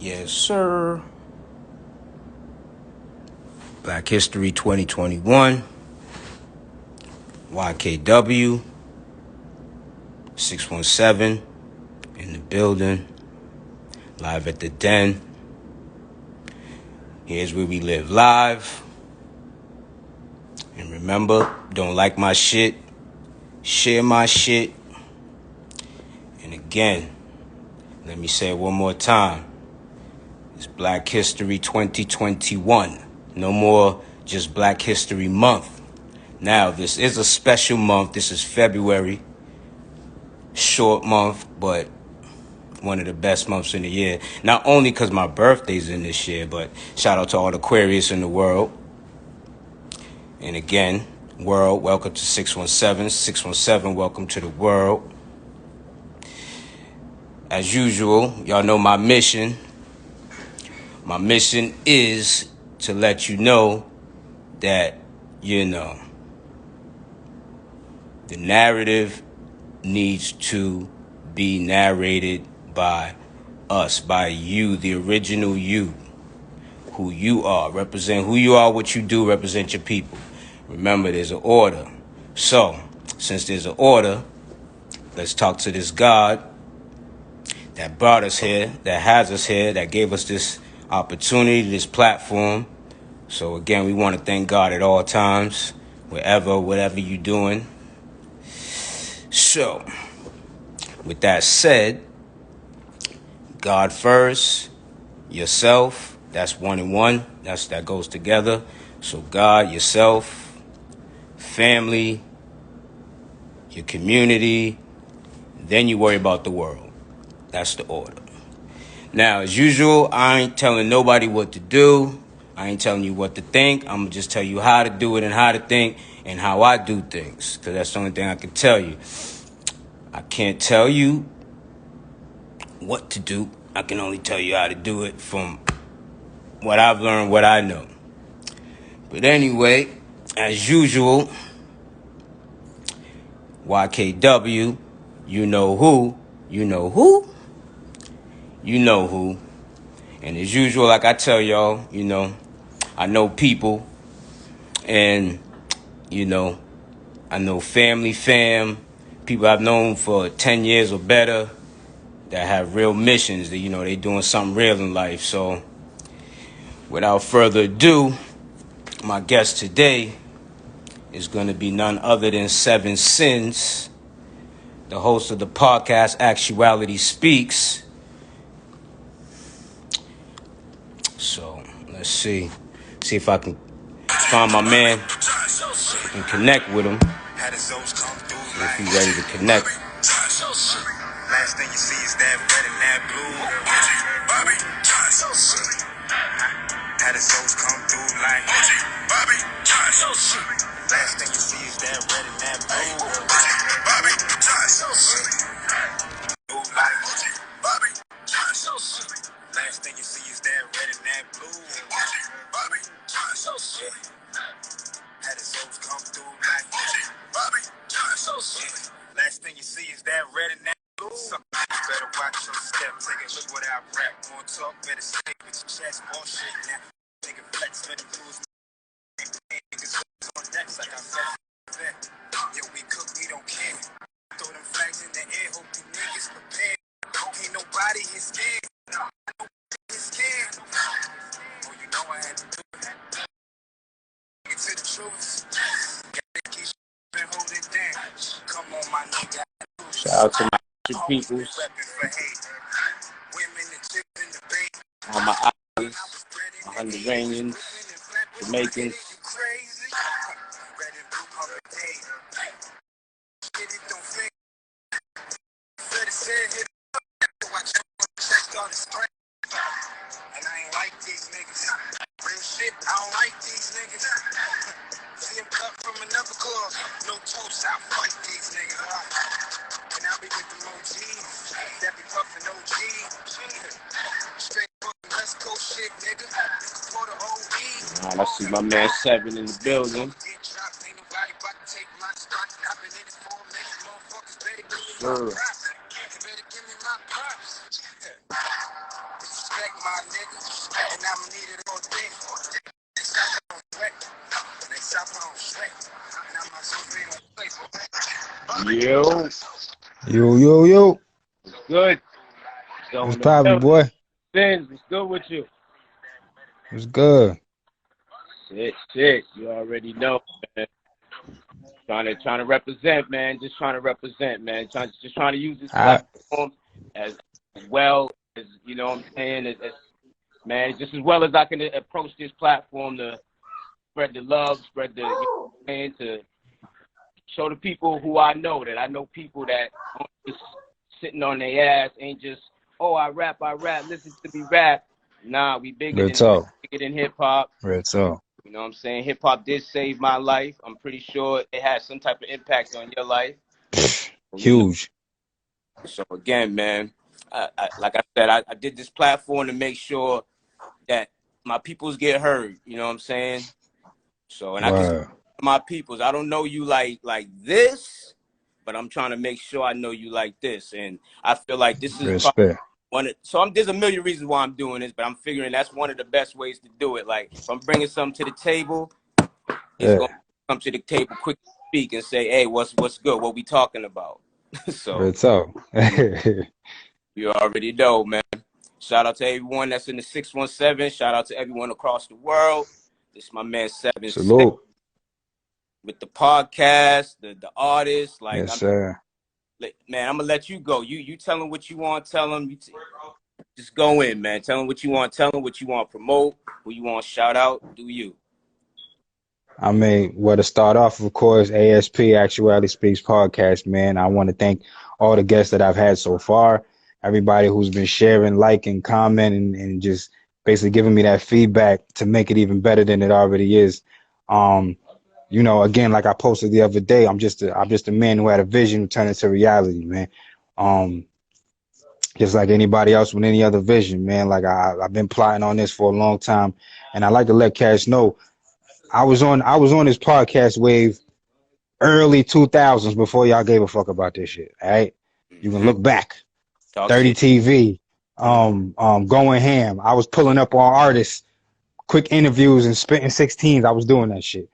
Yes, sir. Black History 2021. YKW. 617. In the building. Live at the den. Here's where we live live. And remember, don't like my shit. Share my shit. And again, let me say it one more time. It's Black History 2021. No more just Black History Month. Now, this is a special month. This is February. Short month, but one of the best months in the year. Not only because my birthday's in this year, but shout out to all the Aquarius in the world. And again, world, welcome to 617. 617, welcome to the world. As usual, y'all know my mission. My mission is to let you know that, the narrative needs to be narrated by us, by you, the original you, who you are. Represent who you are, what you do, represent your people. Remember, there's an order. So, since there's an order, let's talk to this God that brought us here, that has us here, that gave us this opportunity, this platform. So again, we want to thank God at all times, whatever you're doing. So, with that said, God first, yourself, that's one and one. That goes together. So God, yourself, family, your community, then you worry about the world. That's the order. Now, as usual, I ain't telling nobody what to do. I ain't telling you what to think. I'm going to just tell you how to do it and how to think and how I do things. Because that's the only thing I can tell you. I can't tell you what to do. I can only tell you how to do it from what I've learned, what I know. But anyway, as usual, YKW, you know who. You know who? You know who. And as usual, like I tell y'all, I know people. And, I know fam, people I've known for 10 years or better that have real missions, that, they doing something real in life. So, without further ado, my guest today is going to be none other than S7vensinz, the host of the podcast Actuality Speaks. So, let's see if I can find my man and connect with him. See if he's ready to connect. Last thing you see is that red and that blue. Bobby, how the souls come through like Bobby, last thing you see is that red and that blue. Bobby, like Bobby, last thing you see is that red and that blue. Bobby, how the souls come through like Bobby, last thing you see is that red and that. Somebody better watch your step. Take a look what I rap. More talk, better stay with your chest. Bullshit now. Nigga flex, better cruise. Niggas on decks like I said. Yo, we cook, we don't care. Throw them flags in the air, hope you niggas prepared. Ain't nobody here scared. Nobody here scared. Oh, you know I had to do it. Get to the truth. Gotta keep been holding down. Come on, my nigga. Shout out to my peoples, all my islands, my Honduranians, Jamaicans. And I ain't like these niggas. Real shit, I don't like these niggas. See him cut from another club. No toast, I fight these niggas. And I'll be with the OGs. That be puffin' OG. Straight fucking West Coast shit, nigga. For the OE. All right, I see my man 7 in the building. Sure. Respect my Yo, Yo. good. What's poppin', boy? Vinz, what's good with you? What's good? Shit. You already know, man. Trying to represent, man. Just trying to represent, man. Just trying to use this platform as well as, you know what I'm saying, man, just as well as I can approach this platform to spread the love, spread the, you know what I'm saying, to show the people who I know people that aren't just sitting on their ass, ain't just, oh, I rap, listen to me rap. Nah, we bigger than hip hop. Real talk. You know what I'm saying? Hip hop did save my life. I'm pretty sure it had some type of impact on your life. Huge. So again, man, like I said, I did this platform to make sure that my peoples get heard. You know what I'm saying? So, and I can my peoples. I don't know you like this, but I'm trying to make sure I know you like this, and I feel like this is respect. There's a million reasons why I'm doing this, but I'm figuring that's one of the best ways to do it. Like, if I'm bringing something to the table, it's gonna come to the table quick to speak and say, "Hey, what's good? What we talking about?" So, real talk. you already know, man. Shout out to everyone that's in the 617. Shout out to everyone across the world. This is my man S7vensinz. Salute. With the podcast, the artists, like, Yes, sir. Man, I'm gonna let you go. You tell them what you want. Tell them. Just go in, man. Tell them what you want. Tell them what you want to promote. Who you want to shout out. Do you? I mean, well, to start off, of course, ASP Actuality Speaks podcast, man. I want to thank all the guests that I've had so far. Everybody who's been sharing, liking, commenting, and just basically giving me that feedback to make it even better than it already is. You know, again, like I posted the other day, I'm just a man who had a vision to turn into reality, man. Just like anybody else with any other vision, man. Like I've been plotting on this for a long time, and I like to let Cash know I was on this podcast wave early 2000s before y'all gave a fuck about this shit. All right, you can look back. 30 TV, going ham. I was pulling up on artists, quick interviews and spitting 16s. I was doing that shit.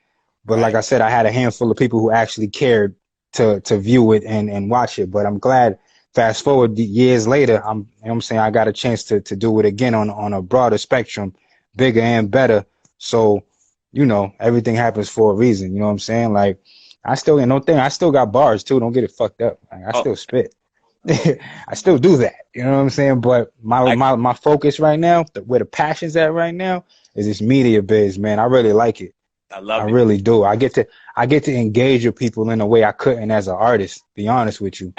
But like I said, I had a handful of people who actually cared to view it and watch it. But I'm glad, fast forward years later, you know what I'm saying, I got a chance to do it again on a broader spectrum, bigger and better. So, you know, everything happens for a reason. You know what I'm saying? Like, I still I still got bars too. Don't get it fucked up. Like, I still spit. I still do that. You know what I'm saying? But my focus right now, where the passion's at right now, is this media biz, man. I really like it. I really do. I get to engage with people in a way I couldn't as an artist, be honest with you.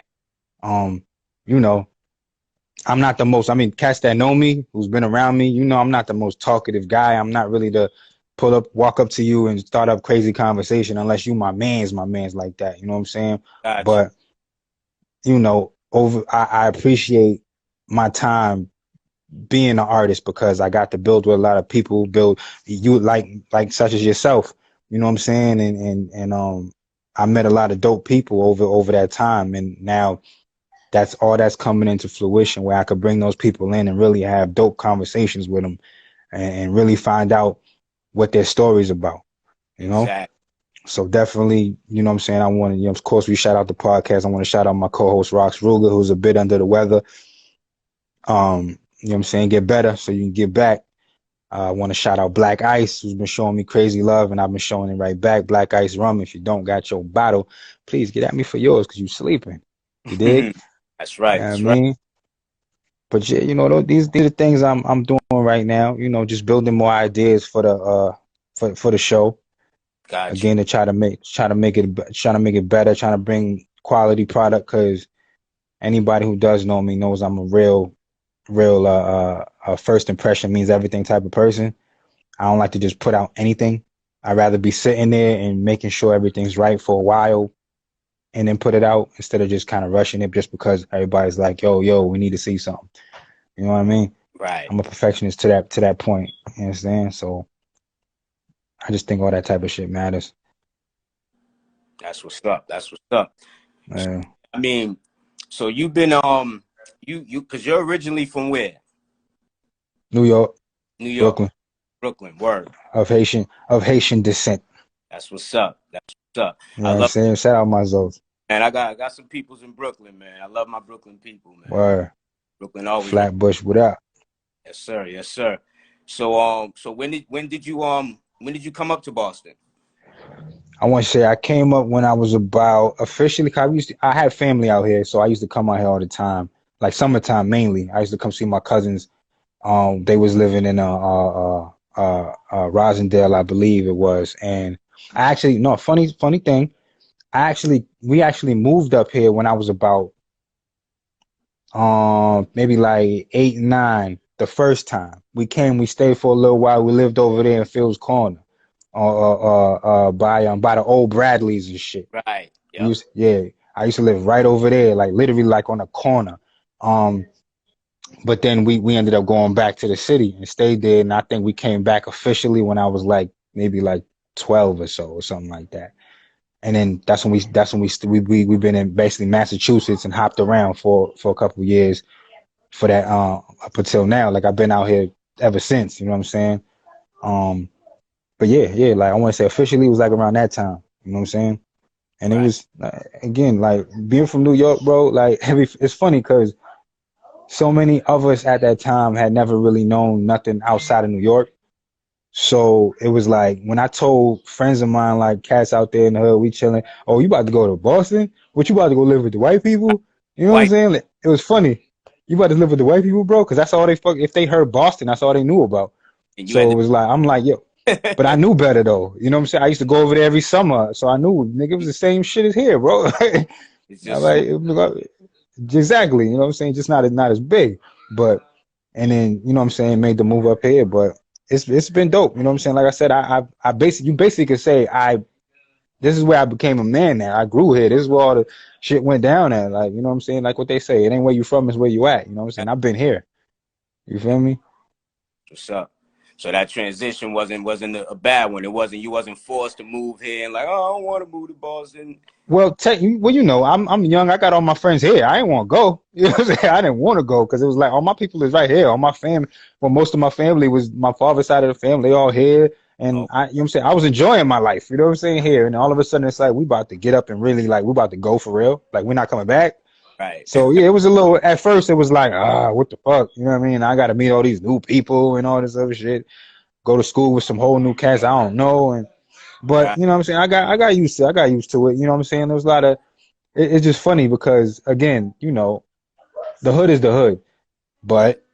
You know, I'm not the most, I mean, cats that know me, who's been around me, you know, I'm not the most talkative guy. I'm not really the walk up to you and start up crazy conversation unless you my man's like that. You know what I'm saying? Gotcha. But, you know, I appreciate my time being an artist because I got to build with a lot of people, like such as yourself, you know what I'm saying? And I met a lot of dope people over that time. And now that's coming into fruition where I could bring those people in and really have dope conversations with them and really find out what their story's about, you know? Exactly. So definitely, you know what I'm saying? I want to, you know, of course, we shout out the podcast. I want to shout out my co-host, Rox Ruger, who's a bit under the weather. You know what I'm saying? Get better so you can get back. I want to shout out Black Ice, who's been showing me crazy love, and I've been showing it right back. Black Ice rum. If you don't got your bottle, please get at me for yours because you sleeping. You dig? That's right. You know what I mean? But yeah, you know, these are things I'm doing right now. You know, just building more ideas for the show. Gotcha. Again, to try to make it better, trying to bring quality product. Because anybody who does know me knows I'm a real first impression means everything type of person. I don't like to just put out anything. I'd rather be sitting there and making sure everything's right for a while and then put it out instead of just kind of rushing it just because everybody's like, yo, we need to see something. You know what I mean? Right. I'm a perfectionist to that point. You understand? So I just think all that type of shit matters. That's what's up. Yeah. I mean, so you've been because you're originally from where? New York. New York, Brooklyn, Brooklyn. Word. of Haitian descent. That's what's up. That's what's up. You know I what I'm love, saying? Shout out my Zoes. man. I got some peoples in Brooklyn, man. I love my Brooklyn people, man. Word. Brooklyn always. Flatbush, what up? Yes, sir. Yes, sir. So when did you come up to Boston? I want to say I came up when I was about officially. 'Cause I had family out here, so I used to come out here all the time, like summertime mainly. I used to come see my cousins. They was living in Rosendale, I believe it was, and I actually no funny thing. We actually moved up here when I was about maybe like 8, 9. The first time we came, we stayed for a little while. We lived over there in Phil's Corner, by the old Bradleys and shit. Right. Yep. I used to live right over there, like literally like on a corner. But then we ended up going back to the city and stayed there. And I think we came back officially when I was like maybe like 12 or so or something like that. And then we've been in basically Massachusetts and hopped around for a couple of years for that up until now. Like I've been out here ever since. You know what I'm saying? But yeah, like I want to say officially it was like around that time. You know what I'm saying? And Right. it was again like being from New York, bro. Like it's funny because so many of us at that time had never really known nothing outside of New York. So it was like when I told friends of mine, like cats out there in the hood, we chilling. Oh, you about to go to Boston? What, you about to go live with the white people? You know what I'm White. saying? Like, it was funny. You about to live with the white people, bro? Because that's all if they heard Boston, that's all they knew about. And you So had it was like, I'm like, yo, but I knew better though. You know what I'm saying? I used to go over there every summer. So I knew, nigga, it was the same shit as here, bro. I'm it's just like, exactly. You know what I'm saying? Just not as big. But, and then, you know what I'm saying, made the move up here. But it's been dope. You know what I'm saying? Like I said, I basically could say this is where I became a man now. I grew here. This is where all the shit went down at. Like, you know what I'm saying? Like what they say, it ain't where you from, it's where you at. You know what I'm saying? I've been here. You feel me? what's up. So that transition wasn't a bad one. You wasn't forced to move here and like, oh, I don't want to move to Boston. Well, you know, I'm young. I got all my friends here. I didn't want to go. You know what I'm saying? I didn't want to go because it was like all my people is right here. All my family, well, most of my family was my father's side of the family, they all here. And Oh, you know what I'm saying? I was enjoying my life. You know what I'm saying? Here. And all of a sudden it's like we about to get up and really like we about to go for real. Like we're not coming back. right. So yeah, it was a little at first it was like, what the fuck? You know what I mean? I gotta meet all these new people and all this other shit. Go to school with some whole new cats I don't know. But Right. you know what I'm saying? I got used to it. You know what I'm saying? There was a lot of it's just funny because again, you know, the hood is the hood, Right. but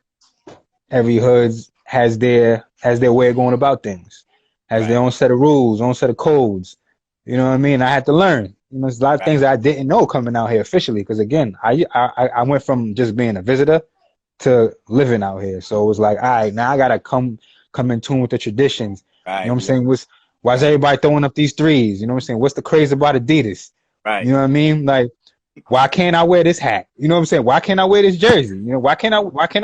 every hood has their way of going about things, has their Right. own set of rules, own set of codes. You know what I mean? I had to learn. You know, there's a lot of Right. things I didn't know coming out here officially because again, I went from just being a visitor to living out here. So it was like, all right, now I gotta come in tune with the traditions. You know Right. what I'm saying? Why's everybody throwing up these threes? You know what I'm saying? What's the craze about Adidas? You Right. know what I mean? Like, why can't I wear this hat? You know what I'm saying? Why can't I wear this jersey? You know, why can't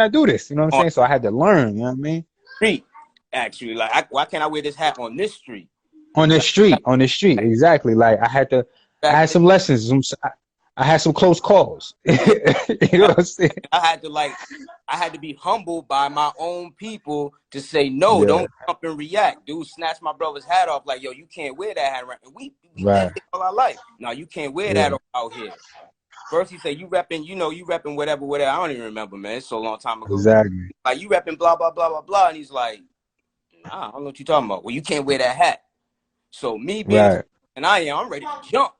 I do this? You know what I'm On saying? So I had to learn, you know what I mean? the street, actually, like, why can't I wear this hat on this street? On the street, exactly. Like I Back had then, some lessons. I had some close calls. You know what I'm saying? I had to be humbled by my own people to say no. Yeah, Don't jump and react. Dude snatched my brother's hat off like, yo, you can't wear that hat around. And we did right. it all our life. No, you can't wear Yeah, that out here. First he said you repping, you repping whatever. I don't even remember, man. It's so long time ago. exactly. Like you repping blah blah blah blah blah. And he's like, nah, I don't know what you talking about. Well, you can't wear that hat. So me being Right. and I'm ready to jump.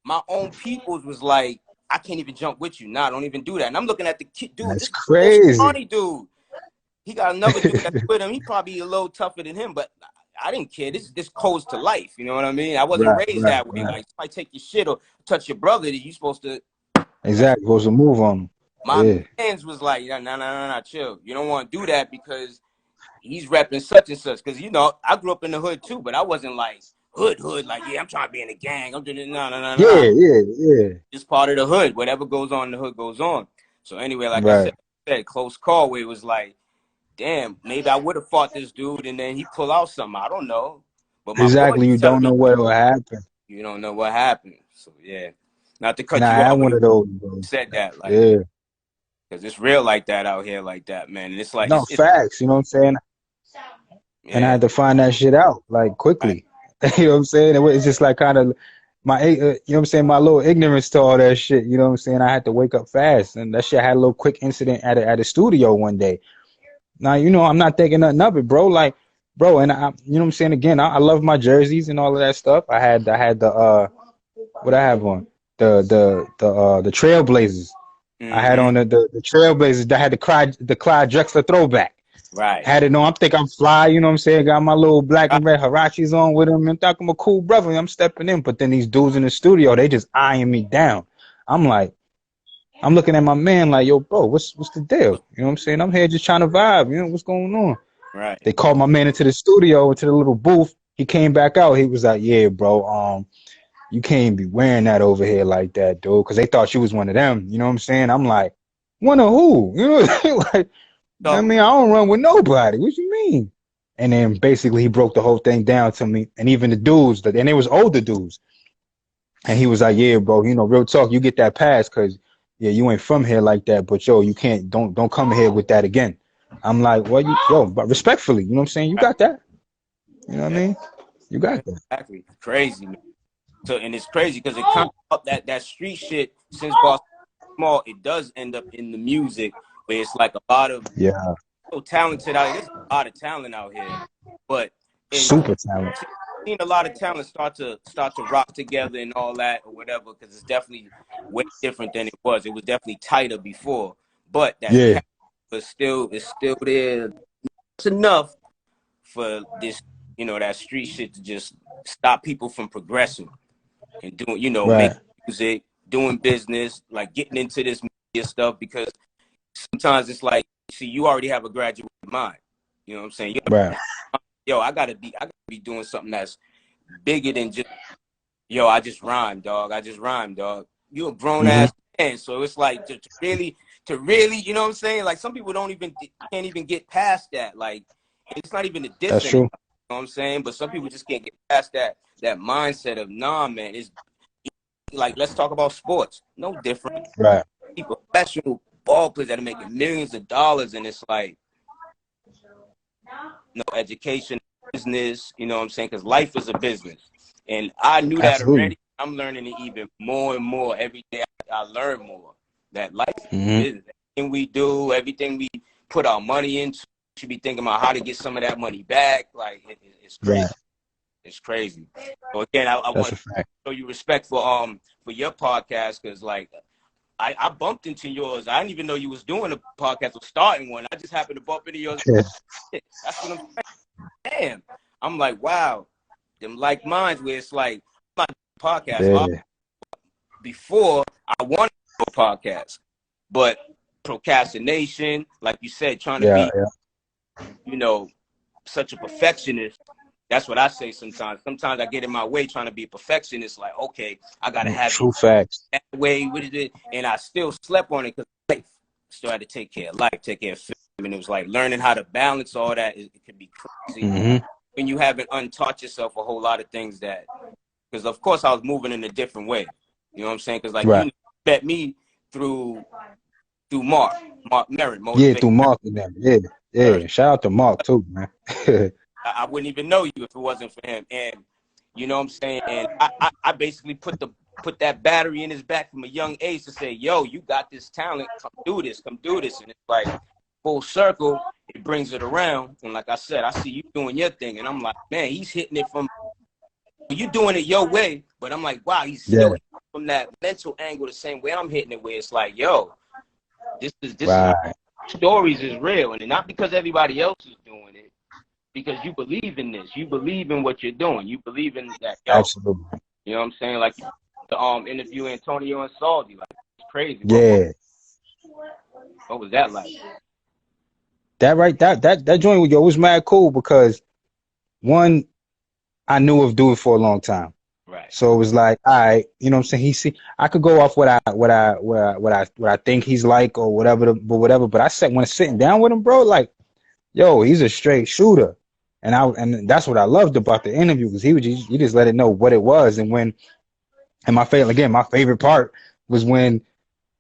My own peoples was like, I can't even jump with you. Nah, don't even do that. And I'm looking at the kid, dude. That's This is a little crazy. scrawny dude. He got another dude that's with him. He probably a little tougher than him, but I didn't care. This codes to life. You know what I mean? I wasn't Right, raised right, that way. right. Like, if I take your shit or touch your brother, you supposed to. Exactly. Supposed to move on 'em. My Yeah. man's was like, nah, chill. You don't want to do that because he's repping such and such. Because I grew up in the hood too, but I wasn't like hood. Like, yeah, I'm trying to be in a gang. I'm doing it. No. Yeah, yeah, yeah. It's part of the hood. Whatever goes on in the hood goes on. So anyway, like I Right. said, close call where it was like, damn, maybe I would have fought this dude and then he pull out something. I don't know. But my boy Exactly. was You telling don't me, know what will happen. you don't know what happened. So yeah. Not to And cut I you had off when one you of those, bro. said that, like, Yeah. Cause it's real like that out here, like that, man. And it's like No it's facts, you know what I'm saying? And I yeah, had to find that shit out like right. quickly. You know what I'm saying? It's just like kind of my, you know what I'm saying, my little ignorance to all that shit. You know what I'm saying? I had to wake up fast, and that shit had a little quick incident at a studio one day. Now, you know, I'm not thinking nothing of it, bro. Like, bro, and you know what I'm saying? Again, I love my jerseys and all of that stuff. I had the what I have on the Trailblazers. I had Mm-hmm. on the Trailblazers that had the Clyde Drexler throwback. Right. Had it on. I'm think I'm fly, you know what I'm saying? Got my little black and red Harachis on with him and think I'm a cool brother. I'm stepping in. But then these dudes in the studio, they just eyeing me down. I'm like, I'm looking at my man like, yo, bro, what's the deal? You know what I'm saying? I'm here just trying to vibe. You know what's going on? Right. They called my man into the studio, into the little booth. He came back out. He was like, yeah, bro, you can't be wearing that over here like that, dude. Because they thought you was one of them. You know what I'm saying? I'm like, one of who? You know, like, I Talking mean, I don't run with nobody. What you mean? And then basically he broke the whole thing down to me. And even the dudes, and they was older dudes. And he was like, yeah, bro, you know, real talk, you get that pass because, yeah, you ain't from here like that. But, yo, you can't, don't come here with that again. I'm like, well, but respectfully, you know what I'm saying? You right. got that. You know what I Yeah, mean? You yeah, got that. exactly. Crazy, man. So and it's crazy because it comes up that street shit since Boston small, it does end up in the music where it's like a lot of Yeah. so talented out here. There's a lot of talent out here. But in Super talent. seen a lot of talent start to rock together and all that or whatever, because it's definitely way different than it was. It was definitely tighter before, but that Yeah. was still it's still there. It's enough for this, you know, that street shit to just stop people from progressing and doing, you know, Right. making music, doing business, like getting into this media stuff. Because sometimes it's like, see, you already have a graduate mind. You know what I'm saying? Right. Yo, I gotta be doing something that's bigger than just, yo, I just rhyme, dog. I just rhyme, dog. You a grown Mm-hmm. ass man, so it's like to really, you know what I'm saying? Like some people can't even get past that. Like it's not even a diss That's anymore. true. You know what I'm saying? But some people just can't get past that mindset of, nah, man. It's like, let's talk about sports. No different. Right. People, professional ball players that are making millions of dollars, and it's like, no education, business. You know what I'm saying? Because life is a business, and I knew that Absolutely. already. I'm learning it even more and more every day. I learn more that life is Mm-hmm. business. Everything we do, everything we put our money into, we should be thinking about how to get some of that money back. Like it's crazy. Right. It's crazy. So again, I That's want a to fact. show you respect for your podcast, because like I bumped into yours. I didn't even know you was doing a podcast or starting one. I just happened to bump into yours. Yeah. That's what I'm saying. Damn. I'm like, wow, them like minds where it's like, I'm not doing a podcast. Yeah. Before I wanted to do a podcast, but procrastination, like you said, trying to Yeah. be, Yeah. you know, such a perfectionist. That's what I say sometimes. Sometimes I get in my way trying to be a perfectionist. Like, okay, I gotta have it True facts. that way. What is it? And I still slept on it because life. Still had to take care of life, take care of family. And it was like learning how to balance all that. It could be crazy Mm-hmm. when you haven't untaught yourself a whole lot of things that, because of course I was moving in a different way. You know what I'm saying? Because like Right. you met me through Mark Merritt, Yeah, motivate. through Mark and them. Yeah. Yeah. Shout out to Mark too, man. I wouldn't even know you if it wasn't for him. And you know what I'm saying? And I basically put that battery in his back from a young age to say, yo, you got this talent. Come do this. Come do this. And it's like full circle. It brings it around. And like I said, I see you doing your thing. And I'm like, man, he's hitting it from, you doing it your way. But I'm like, wow, he's still Yeah. hitting it from that mental angle the same way I'm hitting it, where it's like, yo, this is Right. stories is real. And not because everybody else is doing it, because you believe in this. You believe in what you're doing. You believe in that, yo. Absolutely. You know what I'm saying? Like the interview Antonio and Saldi, like it's crazy. Yeah. What was that like? That joint with yo was mad cool because one, I knew of dude for a long time. Right. So it was like, all right, you know what I'm saying? I could go off what I think he's like or whatever, but I said when sitting down with him, bro, like, yo, he's a straight shooter. And that's what I loved about the interview, because he just let it know what it was. And my favorite part was when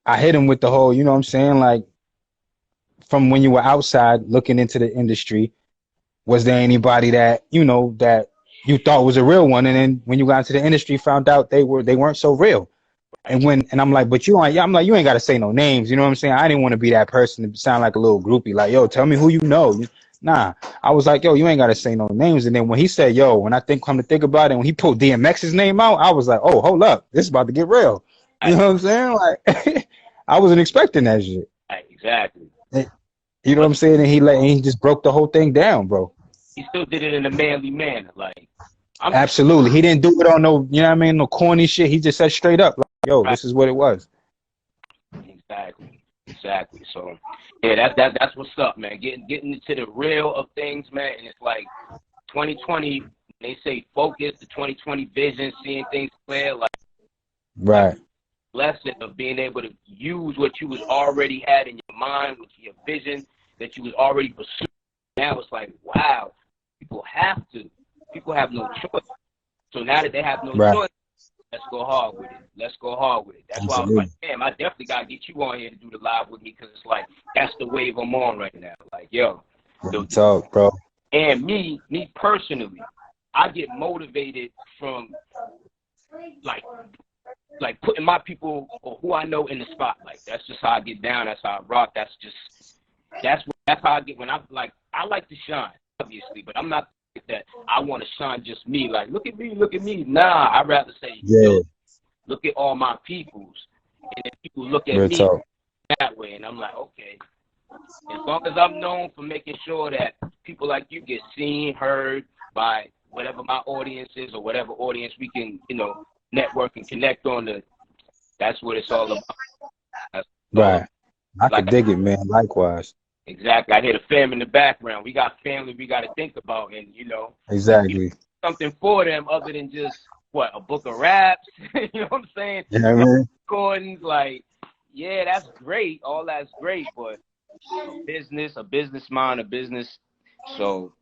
I hit him with the whole, you know what I'm saying? Like, from when you were outside looking into the industry, was there anybody that, you know, that you thought was a real one, and then when you got into the industry, found out they weren't so real? And I'm like, but you ain't, I'm like, you ain't got to say no names. You know what I'm saying? I didn't want to be that person to sound like a little groupie. Like, yo, tell me who you know. Nah, I was like, yo, you ain't got to say no names. And then when he said, yo, when I come to think about it, when he pulled DMX's name out, I was like, oh, hold up, this is about to get real. You know what I'm saying? Like, I wasn't expecting that shit. Exactly. You know what I'm saying? And he just broke the whole thing down, bro. He still did it in a manly manner. Like, Absolutely. He didn't do it on no, you know what I mean, no corny shit. He just said straight up, like, yo, right. This is what it was. Exactly. So, yeah, that's what's up, man. Getting into the real of things, man. And it's like 2020. They say focus, the 2020 vision, seeing things clear. Like, right. Lesson of being able to use what you was already had in your mind, with your vision that you was already pursuing. Now it's like, wow, people have no choice. So now that they have no choice, let's go hard with it. That's why I was like, damn, I definitely got to get you on here to do the live with me, because it's like, that's the wave I'm on right now. Like, yo. Talk, bro. And me personally, I get motivated from, like putting my people or who I know in the spotlight. That's just how I get down. That's how I rock. That's how I get when I'm like, I like to shine, obviously, but I'm not like that. I want to shine just me. Like, look at me. Nah, I'd rather say, yo, look at all my peoples. And then people look at me that way. And I'm like, okay, as long as I'm known for making sure that people like you get seen, heard by whatever my audience is, or whatever audience we can, you know, network and connect on, that's what it's all about. Right. I can dig it, man. Likewise. Exactly. I hear the fam in the background. We got family we got to think about, and, you know. Exactly. Something for them other than just, a book of raps? You know what I'm saying? Yeah, man. Recordings, like, yeah, that's great. All that's great, but a business mind, a business. So,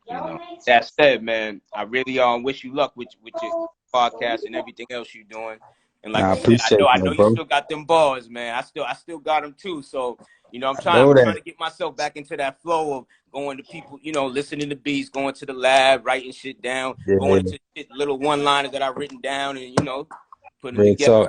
you know, that said, man, I really wish you luck with your podcast and everything else you're doing. And like I said, I know you still got them bars, man. I still got them too. So, you know, I'm trying to get myself back into that flow of going to people, you know, listening to beats, going to the lab, writing shit down, going into little one-liners that I've written down, and, you know, putting them together. So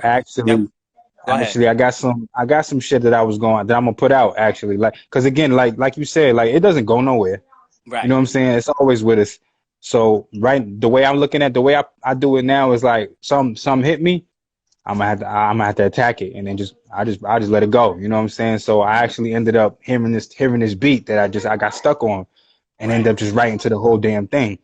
actually, I got some shit that I'm gonna put out, actually, like, because again, like you said, like, it doesn't go nowhere. Right. You know what I'm saying? It's always with us. So the way I'm looking at the way I do it now is like some hit me, I'm gonna have to attack it, and then I just let it go. You know what I'm saying? So I actually ended up hearing this beat that I got stuck on, and ended up just writing to the whole damn thing.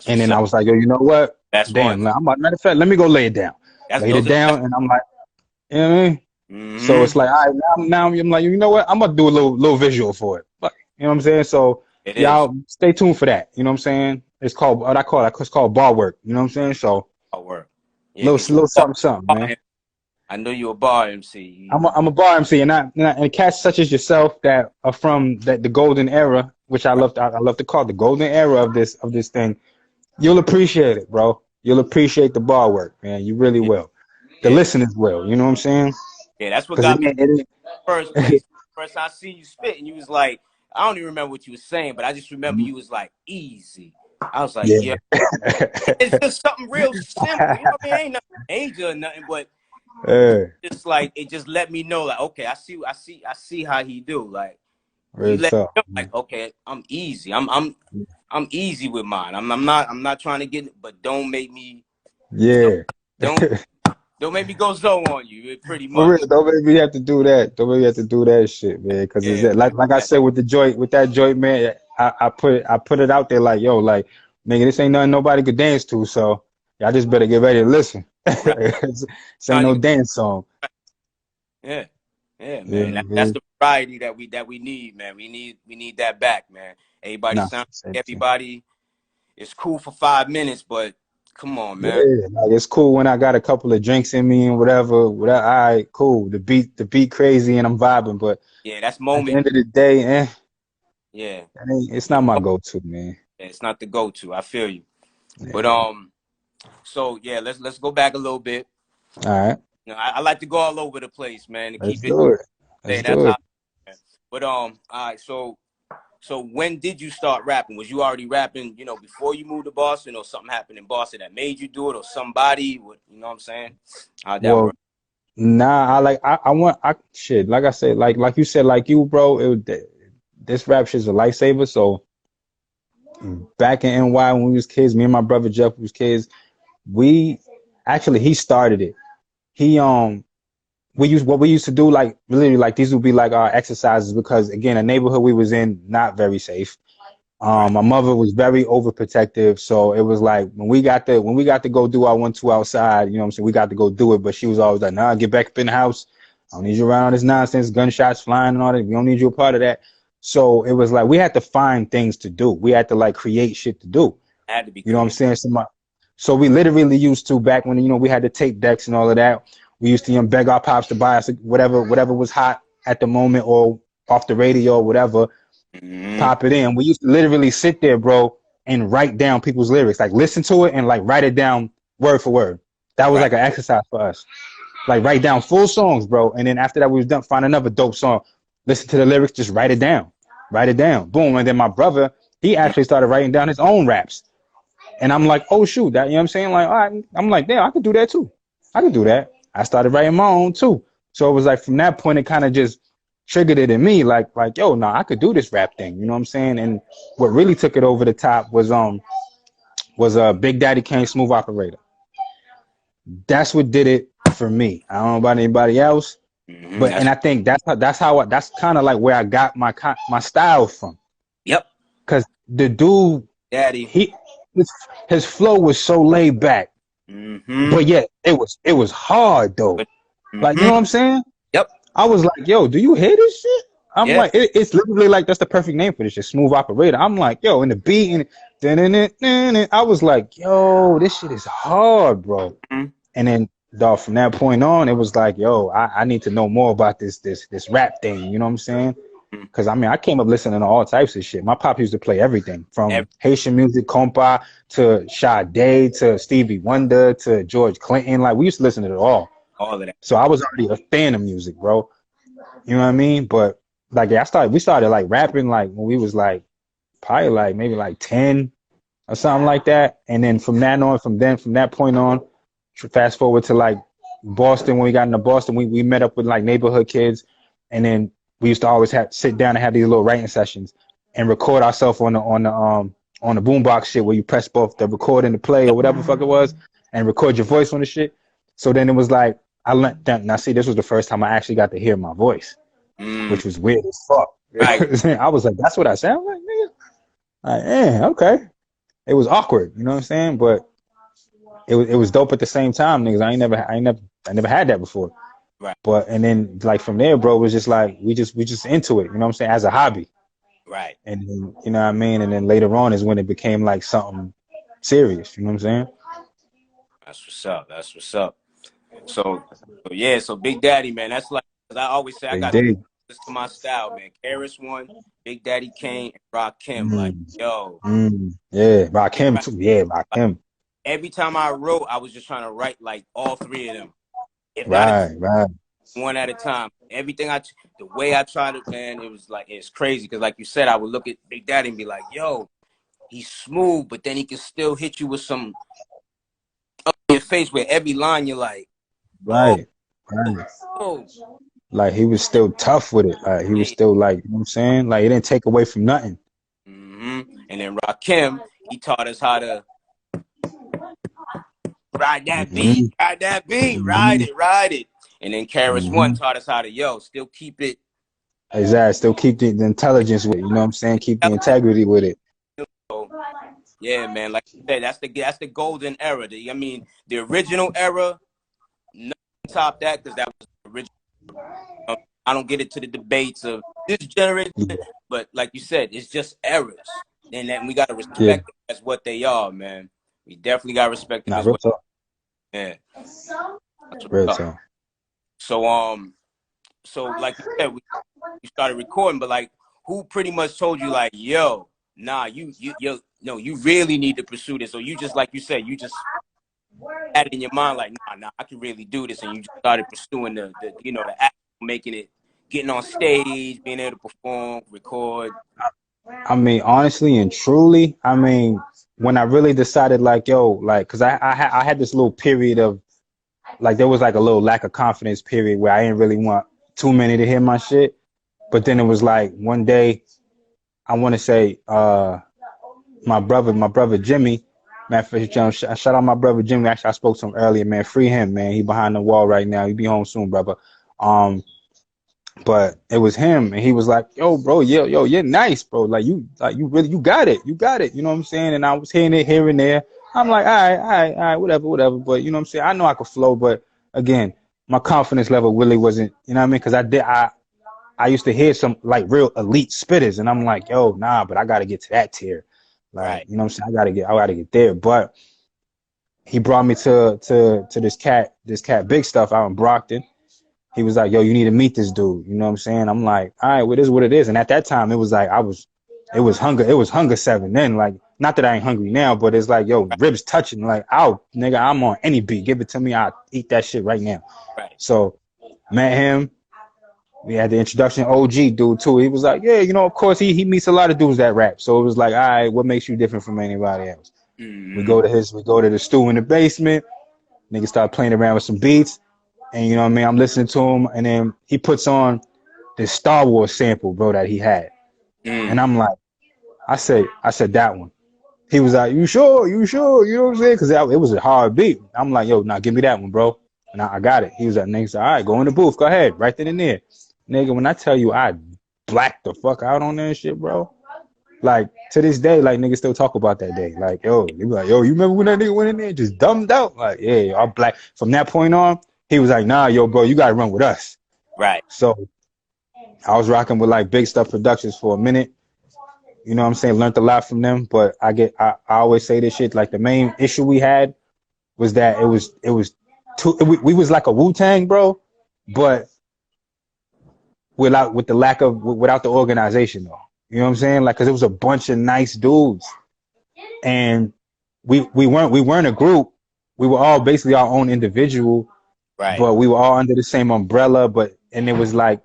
And then I was like, yo, you know what? Matter of fact, let me go lay it down. Laid it down, and I'm like, you know what I mean? Mm-hmm. So it's like, all right, now I'm like, you know what? I'm gonna do a little visual for it. Like, you know what I'm saying? So y'all stay tuned for that. You know what I'm saying? It's called it's called bar work. You know what I'm saying? So bar work. Yeah, little something, man. I know you're a bar MC. I'm a bar MC, and cats such as yourself that are from the golden era, which I love to call the golden era of this thing. You'll appreciate it, bro. You'll appreciate the bar work, man. You really will. The listeners will. You know what I'm saying? Yeah, that's what got me first place. First I see you spit, and you was like, I don't even remember what you was saying, but I just remember you was like, easy. I was like, yeah. It's just something real simple. You know what I mean? Ain't nothing major or nothing, but it's like, it just let me know, like, okay, I see how he do. Like, you let me know, like, okay, I'm easy. I'm easy with mine. I'm not trying to get it, but don't make me don't make me go so on you, pretty much. For real, don't make me have to do that. Don't make me have to do that shit, man. Because like I said with that joint, man. I put it out there like, yo, like, nigga, this ain't nothing nobody could dance to. So y'all just better get ready to listen. This ain't no dance song. Yeah, man. That's the variety that we need, man. We need that back, man. Everybody is cool for 5 minutes, but come on, man. Yeah, like, it's cool when I got a couple of drinks in me and whatever. All right, cool. The beat crazy and I'm vibing, but yeah, that's moment. At the end of the day, yeah, it's not my go-to, man. Yeah, it's not the go-to. I feel you, but so yeah, let's go back a little bit. All right. You know, I like to go all over the place, man. Let's do it. But all right, so when did you start rapping? Was you already rapping, you know, before you moved to Boston, or something happened in Boston that made you do it, or somebody? What, you know what I'm saying? How'd that Well, work? nah, I want shit. Like I said, like you said, like you, bro. This rap shit's a lifesaver. So back in NY when we was kids, me and my brother Jeff was kids. We actually he started it. He we used to do, like literally, like these would be like our exercises, because again, the neighborhood we was in, not very safe. Right. My mother was very overprotective, so it was like when we got to go do our 1-2 outside, you know what I'm saying, we got to go do it, but she was always like, nah, get back up in the house. I don't need you around this nonsense, gunshots flying and all that. We don't need you a part of that. So it was like we had to find things to do. We had to like create shit to do. Had to be You know what I'm creative. saying? So we literally used to, back when, you know, we had the tape decks and all of that. We used to, you know, beg our pops to buy us whatever was hot at the moment, or off the radio or whatever, Mm-hmm. pop it in. We used to literally sit there, bro, and write down people's lyrics, like listen to it and like write it down word for word. That was Right. like an exercise for us. Like write down full songs, bro. And then after that, we was done, find another dope song, listen to the lyrics, just write it down. Write it down. Boom. And then my brother, he actually started writing down his own raps. And I'm like, oh shoot, that, you know what I'm saying? Like, all right, I'm like, damn, I could do that too. I could do that. I started writing my own too. So it was like from that point, it kind of just triggered it in me, like, yo, nah, I could do this rap thing. You know what I'm saying? And what really took it over the top was Big Daddy Kane, Smooth Operator. That's what did it for me. I don't know about anybody else, Mm-hmm. but and I think that's kind of like where I got my style from. Yep. Cause the dude, Daddy. his flow was so laid back, Mm-hmm. but yet it was hard though. Mm-hmm. Like, you know what I'm saying? Yep. I was like, yo, do you hear this shit? I'm Yeah. like, it's literally like, that's the perfect name for this shit, Smooth Operator. I'm like, yo, and the beat, and I was like, yo, this shit is hard, bro. Mm-hmm. And then, dog, from that point on, it was like, yo, I need to know more about this rap thing. You know what I'm saying? Because I mean, I came up listening to all types of shit. My pop used to play everything from Haitian music, compa, to Sade, to Stevie Wonder, to George Clinton. Like, we used to listen to it all. All of that. So I was already a fan of music, bro. You know what I mean? But like, we started like rapping like when we was like probably like maybe like 10 or something like that. And then from that point on, fast forward to like Boston. When we got into Boston, we met up with like neighborhood kids, and then we used to always sit down and have these little writing sessions and record ourselves on the boombox shit, where you press both the record and the play or whatever the fuck it was, and record your voice on the shit. So then it was like, I learned that. Now, see, this was the first time I actually got to hear my voice, which was weird as fuck. Right. I was like, that's what I sound like, nigga. Like, okay. It was awkward, you know what I'm saying? But it was dope at the same time, niggas. I never had that before. Right. But and then like from there, bro, it was just like we just into it, you know what I'm saying, as a hobby. Right. And then, you know what I mean? And then later on is when it became like something serious, you know what I'm saying? That's what's up. That's what's up. So yeah, so Big Daddy, man, that's like, as I always say, I got this to my style, man. KRS-One, Big Daddy Kane, and Rakim. Like, yo. Yeah, Rakim too. Yeah, Rakim. Every time I wrote, I was just trying to write like all three of them. If right. One at a time. Everything the way I tried it, man, it was like, it's crazy. Cause like you said, I would look at Big Daddy and be like, yo, he's smooth, but then he can still hit you with some up in your face where every line you're like, right. Oh. Like he was still tough with it. Like he was still like, you know what I'm saying? Like it didn't take away from nothing. Mm-hmm. And then Rakim, he taught us how to ride that beat, ride it. And then KRS-One taught us how to, still keep it. Exactly. Still keep the intelligence with it. You know what I'm saying? Keep the integrity with it. So, yeah, man. Like you said, that's the golden era. The original era, nothing top that, because that was the original. I don't get into the debates of this generation, but like you said, it's just eras. And then we got to respect them as what they are, man. We definitely got to respect them as what they are. Yeah. Real talk. So like you said, we started recording, but like, who pretty much told you like, yo, nah, you really need to pursue this? Or you just, like you said, you just had it in your mind like, nah, I can really do this, and you just started pursuing the actual making it getting on stage, being able to perform, record? I mean, honestly and truly, I mean, when I really decided, like, yo, like, cause I had this little period of, like, there was like a little lack of confidence period where I didn't really want too many to hear my shit. But then it was like one day, I want to say, my brother Jimmy, man, shout out my brother Jimmy. Actually, I spoke to him earlier, man. Free him, man. He behind the wall right now. He be home soon, brother. But it was him, and he was like, "Yo, bro, yo, you're nice, bro. You really, you got it, you got it." You know what I'm saying? And I was hearing it here and there. I'm like, all right, whatever. But you know what I'm saying? I know I could flow, but again, my confidence level really wasn't. You know what I mean? Because I used to hear some like real elite spitters, and I'm like, yo, nah, but I got to get to that tier. Like, Right. you know what I'm saying? I gotta get there. But he brought me to this cat Big Stuff out in Brockton. He was like, yo, you need to meet this dude. You know what I'm saying? I'm like, all right, well, it is what it is. And at that time, it was like, it was hunger 7 then. Like, not that I ain't hungry now, but it's like, yo, ribs touching. Like, ow, nigga, I'm on any beat. Give it to me. I'll eat that shit right now. Right. So, met him. We had the introduction OG dude, too. He was like, yeah, you know, of course, he meets a lot of dudes that rap. So it was like, all right, what makes you different from anybody else? We go to the stew in the basement. Nigga start playing around with some beats. And you know what I mean? I'm listening to him, and then he puts on this Star Wars sample, bro, that he had. And I'm like, I said that one. He was like, you sure? You know what I'm saying? Because it was a hard beat. I'm like, yo, nah, give me that one, bro. And I got it. He was like, nigga said, all right, go in the booth. Go ahead. Right then and there. Nigga, when I tell you I blacked the fuck out on that shit, bro. Like, to this day, like, niggas still talk about that day. Like, yo, they be like, yo, you remember when that nigga went in there just dumbed out? Like, yeah, I'm black. From that point on, he was like, nah, yo, bro, you got to run with us. Right. So I was rocking with like Big Stuff Productions for a minute. You know what I'm saying? Learned a lot from them. But I always say this shit. Like, the main issue we had was that we was like a Wu-Tang, bro, but without the organization, though. You know what I'm saying? Like, cause it was a bunch of nice dudes, and we weren't a group. We were all basically our own individual. Right. But we were all under the same umbrella, and it was like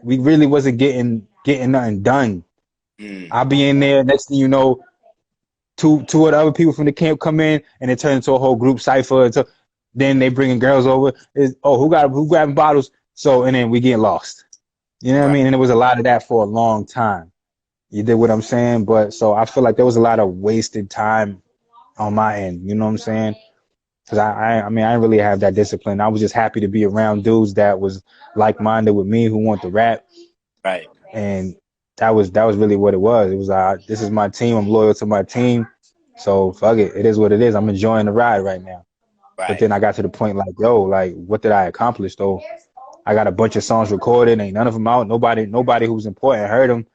we really wasn't getting nothing done. I'll be in there, next thing you know, two of the other people from the camp come in, and it turns into a whole group cipher. So then they bringing girls over. Who grabbing bottles? So, and then we get lost. You know what I mean? And there was a lot of that for a long time. You did what I'm saying? But so I feel like there was a lot of wasted time on my end. You know what I'm saying? Because I mean, I didn't really have that discipline. I was just happy to be around dudes that was like-minded with me, who want to rap. Right. And that was really what it was. It was this is my team. I'm loyal to my team. So fuck it. It is what it is. I'm enjoying the ride right now. Right. But then I got to the point like, yo, like, what did I accomplish though? I got a bunch of songs recorded. Ain't none of them out. Nobody who's important heard them.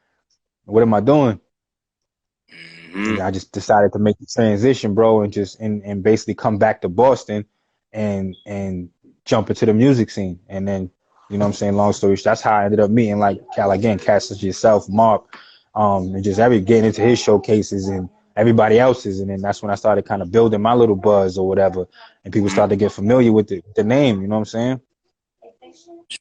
What am I doing? I just decided to make the transition, bro, and basically come back to Boston and jump into the music scene. And then, you know what I'm saying, long story short, that's how I ended up meeting like cats such as yourself, Mark, and just getting into his showcases and everybody else's. And then that's when I started kind of building my little buzz or whatever. And people started to get familiar with the name, you know what I'm saying?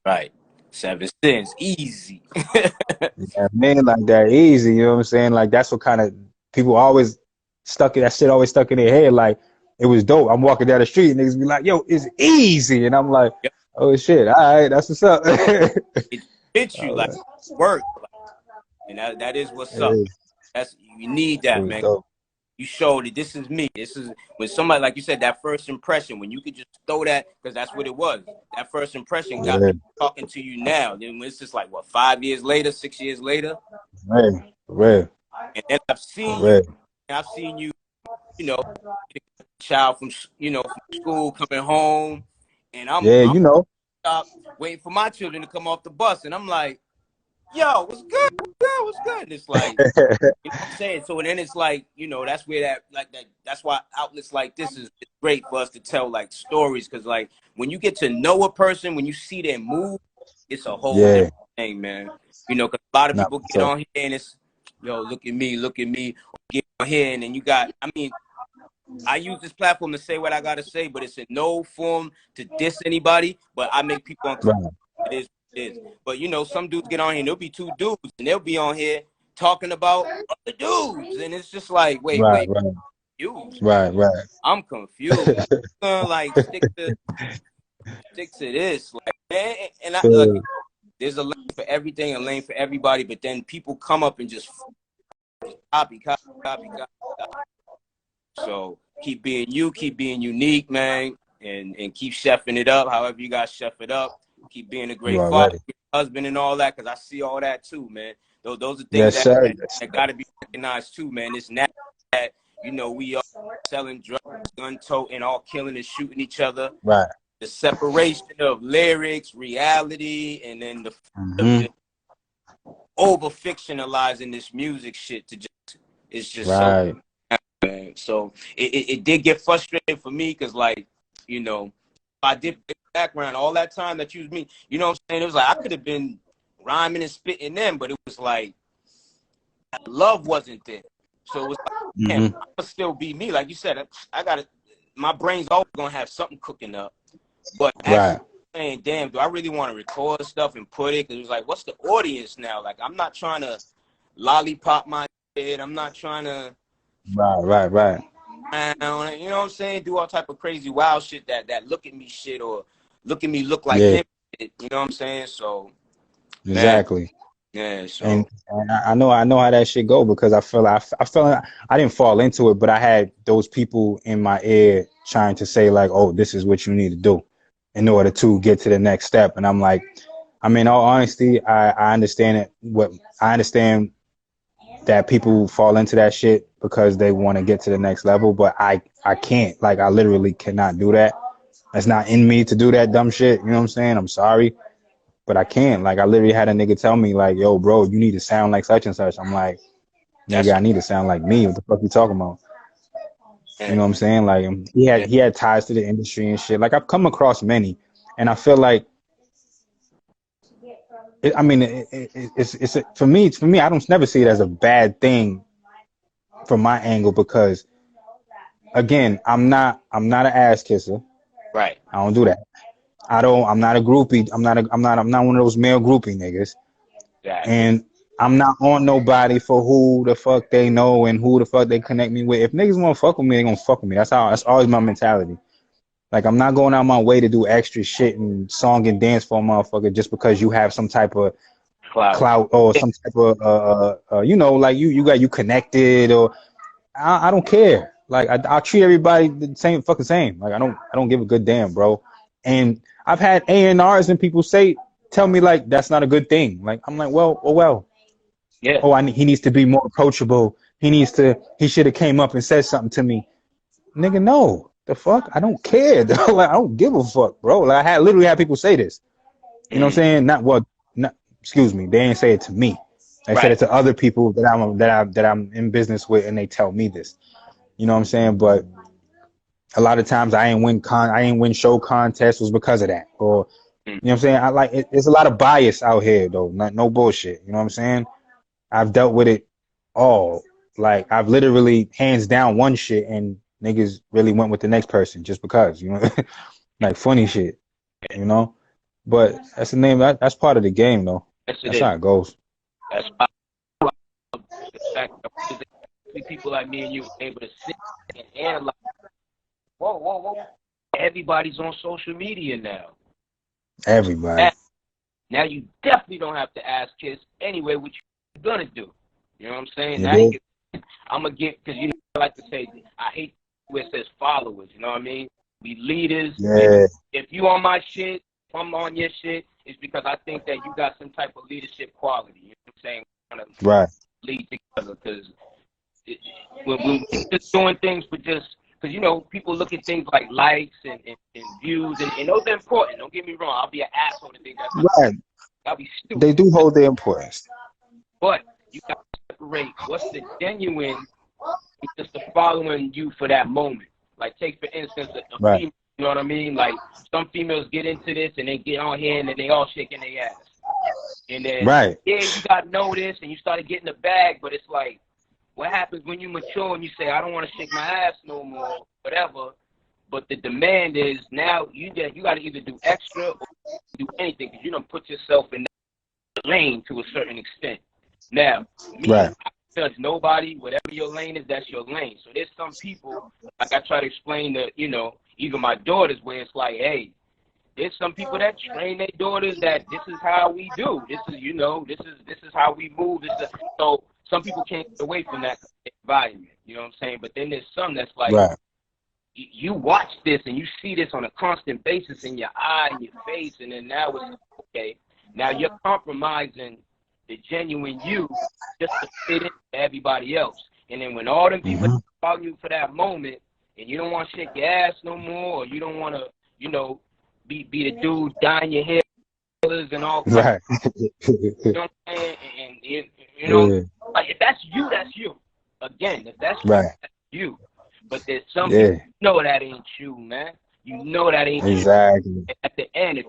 Right. 7vensinz, easy. Yeah, man, like that easy, you know what I'm saying? Like, that's what kind of people always that shit always stuck in their head. Like, it was dope. I'm walking down the street and niggas be like, yo, it's easy. And I'm like, Yep. oh shit, all right, that's what's up. It hits you like work. And that is what's up. You need that, man. Dope. You showed it. This is me. This is when somebody, like you said, that first impression, when you could just throw that, because that's what it was. That first impression got me talking to you now. Then it's just like, what, 5 years later, 6 years later? Right. And then I've seen you, you know, child from school coming home, and I'm waiting for my children to come off the bus, and I'm like, yo, what's good? What's good? And it's like, you know what I'm saying? So then it's like, that's where that's why outlets like this is great for us to tell like stories, because like when you get to know a person, when you see them move, it's a whole different thing, man. Because a lot of people get on here and it's, yo, look at me, get on here, and then you got, I use this platform to say what I gotta say, but it's in no form to diss anybody, but I make people uncomfortable. It is is. But you know, some dudes get on here and there'll be two dudes and they'll be on here talking about other dudes. And it's just like, wait, Right, wait, right, confused. right, right. I'm confused. Like stick to this. Like, man, and there's a lane for everything, a lane for everybody, but then people come up and just copy. So keep being you, keep being unique, man, and keep chefing it up, however you guys chef it up. Keep being a You great father, already. husband, and all that, because I see all that too, man. Those are things Yes, sir. that got to be recognized too, man. It's not that, you know, we are selling drugs, gun toting, all killing and shooting each other. Right. The separation of lyrics, reality, and then Mm-hmm. the over fictionalizing this music shit to just, it's just so, Right. man. So it did get frustrating for me because, like, you know, I did background all that time that you was me, you know what I'm saying? It was like I could have been rhyming and spitting them, but it was like love wasn't there. So it was like, damn, Mm-hmm. I could still be me. Like you said, I got to, my brain's always going to have something cooking up. But actually Right. saying, damn, do I really want to record stuff and put it? Because it was like, what's the audience now? Like, I'm not trying to lollipop my head. I'm not trying to, Right. you know what I'm saying? Do all type of crazy wild shit that look at me shit or look at me look like Yeah, them shit, you know what I'm saying? So, man, exactly. yeah, And, so, and I know how that shit go because I feel like I didn't fall into it, but I had those people in my ear trying to say like, oh, this is what you need to do in order to get to the next step. And I'm like, I mean, all honesty, I understand it. I understand that people fall into that shit because they want to get to the next level, but I can't. Like, I literally cannot do that. It's not in me to do that dumb shit. You know what I'm saying? I'm sorry, but I can't. Like, I literally had a nigga tell me like, yo, bro, you need to sound like such and such. I'm like, that's, nigga, I need to sound like me. What the fuck you talking about? You man, know what I'm saying? Like, yeah, he had ties to the industry and shit. Like, I've come across many, and I feel like I mean, it's for me. I don't never see it as a bad thing from my angle because, again, I'm not an ass kisser. right, I don't do that. I'm not a groupie. I'm not one of those male groupie niggas. exactly. And I'm not on nobody for who the fuck they know and who the fuck they connect me with. If niggas want to fuck with me, they gonna fuck with me. That's always my mentality. Like, I'm not going out my way to do extra shit and song and dance for a motherfucker just because you have some type of Cloud. clout or some type of you know, like you connected, or I don't care. Like, I treat everybody the same. Like, I don't give a good damn, bro. And I've had A&Rs and people tell me like that's not a good thing. Like, I'm like, well, Yeah. he needs to be more approachable. He should have came up and said something to me. Nigga, no. The fuck? I don't care. Like, I don't give a fuck, bro. Like, I literally had people say this. You know what I'm saying? Not, excuse me. They didn't say it to me. They said Right. it to other people that I'm in business with, and they tell me this. You know what I'm saying? But a lot of times I ain't win show contests was because of that. Or, you know what I'm saying? I like it, there's a lot of bias out here though. No bullshit. You know what I'm saying? I've dealt with it all. Like, I've literally hands down one shit and niggas really went with the next person just because, you know, like funny shit, you know. But that's the name. That's part of the game, though. Yes, it That's is. how it goes. That's why I love the fact that people like me and you are able to sit and analyze. Whoa. Everybody's on social media now. Everybody. Now you definitely don't have to ask kids anyway what you're gonna do. You know what I'm saying? You Now did? I'm gonna get, because you know I like to say, I hate where it says followers. You know what I mean? We leaders. Yeah. If you on my shit, if I'm on your shit, it's because I think that you got some type of leadership quality. You know what I'm saying? Kind of Right. lead together, because when we're just doing things for just, because, you know, people look at things like likes and views, and those are important. Don't get me wrong. I'll be an asshole to think that's not. Right. I'll be stupid. They do hold their importance. But you got to separate what's the genuine and just the following you for that moment. Like, take, for instance, a Right. female, you know what I mean? Like, some females get into this and they get on here and then they all shaking their ass. And then, Right. yeah, you got noticed and you started getting the bag, but it's like, what happens when you mature and you say, I don't want to shake my ass no more, whatever? But the demand is now you got to either do extra or do anything because you don't put yourself in that lane to a certain extent. Now, me, Right. I judge nobody. Whatever your lane is, that's your lane. So there's some people, like I try to explain to, even my daughters, where it's like, hey, there's some people that train their daughters that this is how we do. This is, this is how we move. So some people can't get away from that environment. You know what I'm saying? But then there's some that's like, Right. You watch this and you see this on a constant basis in your eye and your face, and then now it's okay. Now you're compromising the genuine you just to fit in to everybody else. And then when all them people follow you for that moment, and you don't want to shake your ass no more, or you don't want to, be the dude dyeing your hair and all kinds of, you know what I'm saying? And like if that's you, that's you. Again, if that's you, that's you. But there's some people that ain't you, man. You know that ain't exactly. You. At the end, if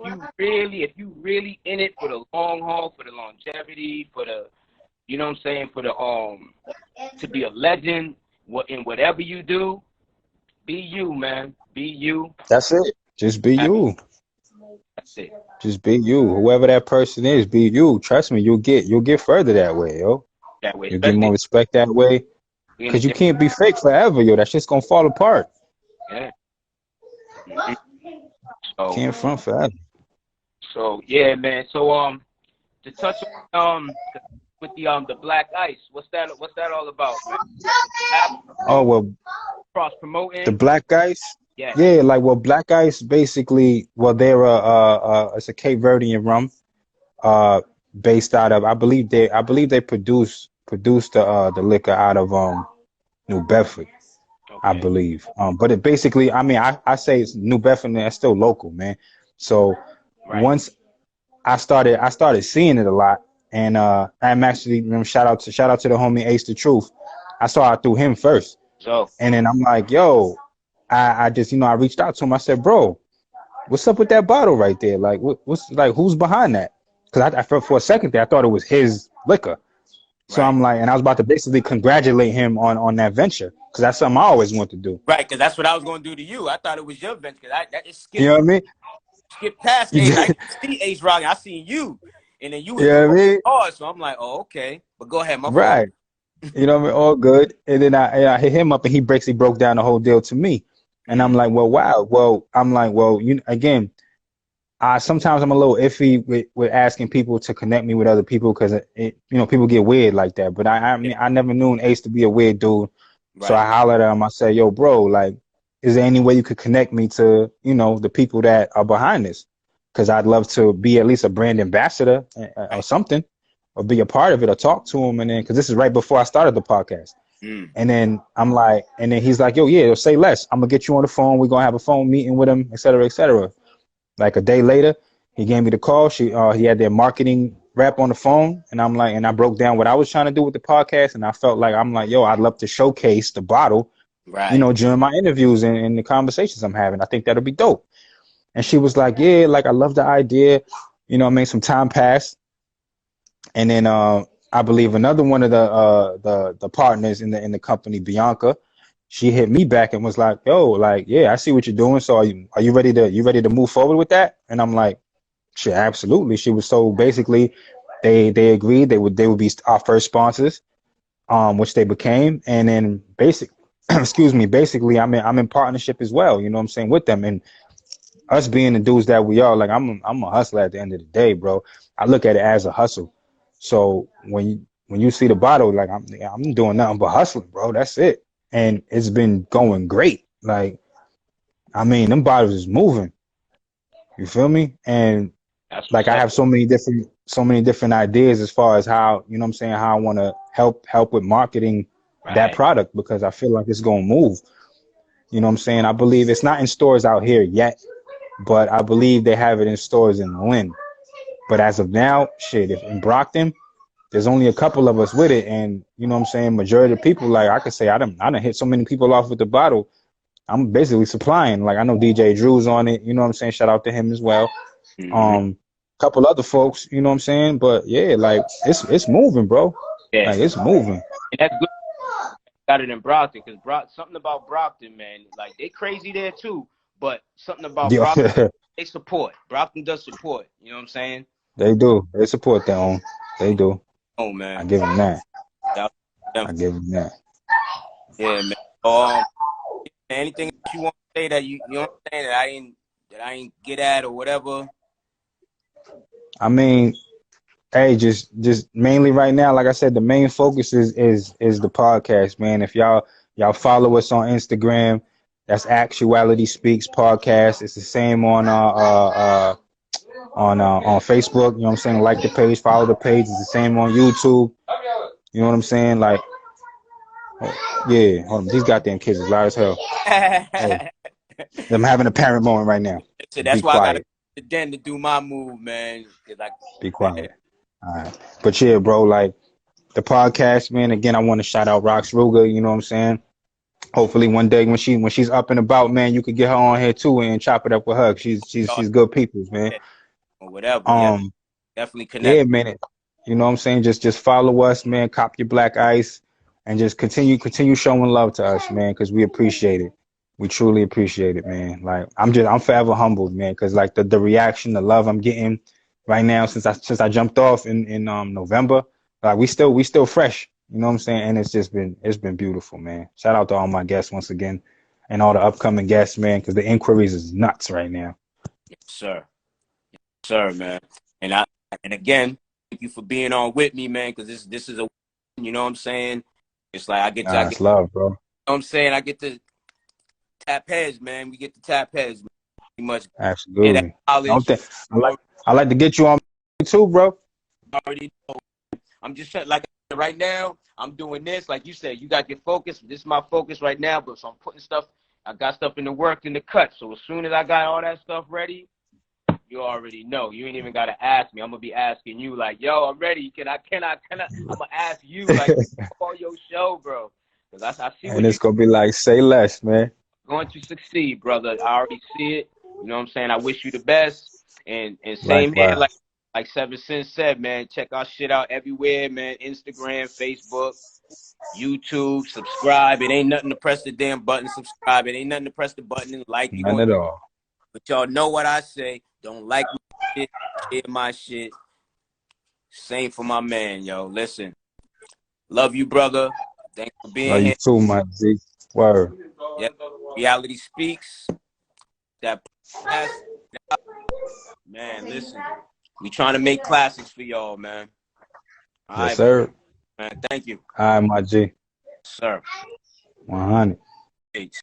you really in it for the long haul, for the longevity, for the, you know what I'm saying, for the to be a legend, in whatever you do, be you, man. Be you. That's it. Just be you. That's it. Just be you. Whoever that person is, be you. Trust me, you'll get further that way, yo. That way. You'll get more respect that way. Because you can't be fake forever, yo. That shit's gonna fall apart. Yeah. So, can't front forever. So yeah, man. So to touch on with the black ice, what's that all about, man? Oh well, cross promoting the black ice. Yeah, like black ice basically. Well, they're it's a Cape Verdean rum, based out of I believe they produce the liquor out of New Bedford, I believe. But it basically, I mean, I say it's New Bedford, and it's still local, man. So once I started seeing it a lot, and I'm actually shout out to the homie Ace the Truth. I saw it through him first, and then I'm like, yo, I just I reached out to him. I said, bro, what's up with that bottle right there? Like, what's like, who's behind that? Because I for a second there, I thought it was his liquor. So I'm like, and I was about to basically congratulate him on that venture, because that's something I always want to do. Right, because that's what I was going to do to you. I thought it was your venture. That is skipped. You know what I mean? Skip past Ace. I see Ace rocking. I seen you, and then you was hard. So I'm like, oh, okay. But go ahead, my fault. You know what I mean? All good. And then I hit him up, and he broke down the whole deal to me. And I'm like, well, wow. Well, I'm like, well, again, sometimes I'm a little iffy with asking people to connect me with other people, because people get weird like that. But I mean, I never knew an Ace to be a weird dude. So I hollered at him. I said, yo, bro, like, is there any way you could connect me to, the people that are behind this? Because I'd love to be at least a brand ambassador or something, or be a part of it, or talk to him. And then, because this is right before I started the podcast. And then I'm like, and then he's like, yo, yeah, say less. I'm gonna get you on the phone. We're gonna have a phone meeting with him, et cetera, et cetera. Like a day later, he gave me the call. He had their marketing rep on the phone, and I'm like, and I broke down what I was trying to do with the podcast, and I felt like, I'm like, yo, I'd love to showcase the bottle, during my interviews and the conversations I'm having. I think that'll be dope. And she was like, yeah, like, I love the idea. I mean, some time passed, and then I believe another one of the partners in the company, Bianca, she hit me back and was like, yo, like, yeah, I see what you're doing. So are you ready to move forward with that? And I'm like, sure, absolutely. She was, so basically they agreed they would be our first sponsors, which they became. And then basically I'm in partnership as well, you know what I'm saying, with them. And us being the dudes that we are, like, I'm a hustler at the end of the day, bro. I look at it as a hustle. So when you see the bottle, like, I'm doing nothing but hustling, bro. That's it. And it's been going great. Like, I mean, them bottles is moving. You feel me? And like, I have so many different ideas as far as how, you know what I'm saying, how I want to help with marketing that product, because I feel like it's going to move. You know what I'm saying? I believe it's not in stores out here yet, but I believe they have it in stores in Lynn. But as of now, shit, if in Brockton, there's only a couple of us with it, and you know what I'm saying, majority of people, like, I could say I done hit so many people off with the bottle. I'm basically supplying. Like, I know DJ Drew's on it, you know what I'm saying, shout out to him as well. Couple other folks, you know what I'm saying, but yeah, like, it's moving, bro. Like, it's moving. And that's good. got it in Brockton, because something about Brockton, man, like they crazy there too, but something about Brockton, Yeah. they support. Brockton does support. You know what I'm saying? They do. They support their own. They do. Oh I man, give them that. shout out to I them. give them that. Yeah, man. Anything that you want to say that you understand that I ain't get at or whatever. I mean, hey, just mainly right now, like I said, the main focus is the podcast, man. If y'all follow us on Instagram, that's Actuality Speaks Podcast. It's the same on Facebook. You know what I'm saying? Like the page, follow the page. It's the same on YouTube. You know what I'm saying? Like, yeah, hold on. These goddamn kids is loud as hell. Hey, I'm having a parent moment right now. So Be that's why I got to quiet. go to the den to do my move, man. Like, Be quiet. All right. But yeah, bro, like the podcast, man, again, I want to shout out Rox Ruger, you know what I'm saying? Hopefully one day when she's up and about, man, you could get her on here too and chop it up with her. She's good people, man. or whatever. Yeah, Um, definitely yeah, connect. man. You know what I'm saying? Just follow us, man. Cop your black ice and just continue showing love to us, man, because we appreciate it. We truly appreciate it, man. Like I'm forever humbled, man, because like the reaction, the love I'm getting right now since I jumped off in November, like we still fresh. You know what I'm saying? And it's been beautiful, man. Shout out to all my guests once again, and all the upcoming guests, man, because the inquiries is nuts right now. Yes, sir. Yes, sir, man. And again, thank you for being on with me, man, because this is a, you know what I'm saying? It's like I Nah, get, it's love, bro. you know what I'm saying? I get to tap heads, man. We get to tap heads, man. Pretty much get that Absolutely. knowledge. I like to get you on too, bro. Already know. I'm just like right now, I'm doing this. Like you said, you got your focus. This is my focus right now, but so I'm putting stuff, I got stuff in the work in the cut. So as soon as I got all that stuff ready, you already know. You ain't even gotta ask me. I'm gonna be asking you like, yo, I'm ready. Can I? I'm gonna ask you like call your show, bro. Because I see And what it's you're gonna be like, say less, man. going to succeed, brother. I already see it. You know what I'm saying? I wish you the best. And same here, Likewise. like S7vensinz said, man, check our shit out everywhere, man. Instagram, Facebook, YouTube, subscribe. It ain't nothing to press the damn button, subscribe. It ain't nothing to press the button and like. You None going at all. but y'all know what I say. Don't like my shit, share my shit. Same for my man, yo. Listen. Love you, brother. Thanks for being Love you here. too, my Z. Word. Yeah. Reality Speaks. That podcast. Man, listen. We trying to make classics for y'all, man. All Yes, right, sir. man. Thank you. All right, my G. Sir. 100. Peace.